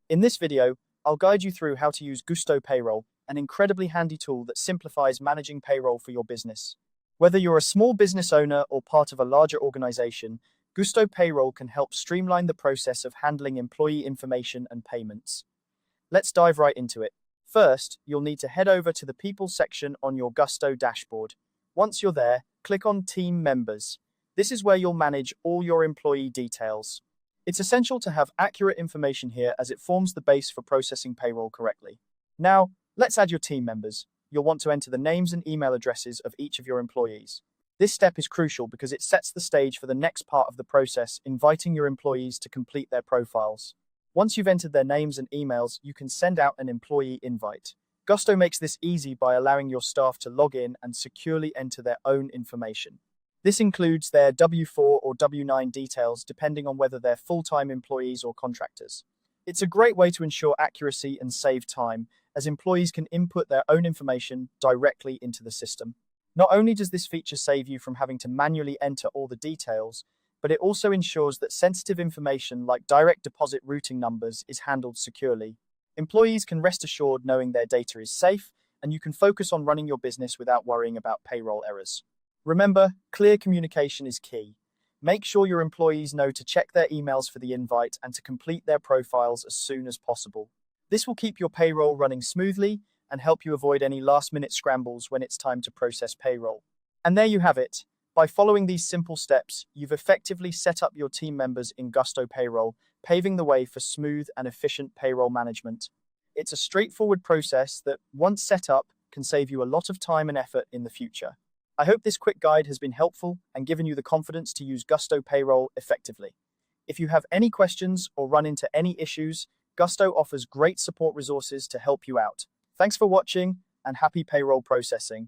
In this video, I'll guide you through how to use Gusto Payroll, an incredibly handy tool that simplifies managing payroll for your business. Whether you're a small business owner or part of a larger organization, Gusto Payroll can help streamline the process of handling employee information and payments. Let's dive right into it. First, you'll need to head over to the People section on your Gusto dashboard. Once you're there, click on Team Members. This is where you'll manage all your employee details. It's essential to have accurate information here as it forms the base for processing payroll correctly. Now, let's add your team members. You'll want to enter the names and email addresses of each of your employees. This step is crucial because it sets the stage for the next part of the process, inviting your employees to complete their profiles. Once you've entered their names and emails, you can send out an employee invite. Gusto makes this easy by allowing your staff to log in and securely enter their own information. This includes their W-4 or W-9 details, depending on whether they're full-time employees or contractors. It's a great way to ensure accuracy and save time, as employees can input their own information directly into the system. Not only does this feature save you from having to manually enter all the details, but it also ensures that sensitive information like direct deposit routing numbers is handled securely. Employees can rest assured knowing their data is safe, and you can focus on running your business without worrying about payroll errors. Remember, clear communication is key. Make sure your employees know to check their emails for the invite and to complete their profiles as soon as possible. This will keep your payroll running smoothly and help you avoid any last-minute scrambles when it's time to process payroll. And there you have it. By following these simple steps, you've effectively set up your team members in Gusto Payroll, paving the way for smooth and efficient payroll management. It's a straightforward process that, once set up, can save you a lot of time and effort in the future. I hope this quick guide has been helpful and given you the confidence to use Gusto Payroll effectively. If you have any questions or run into any issues, Gusto offers great support resources to help you out. Thanks for watching and happy payroll processing.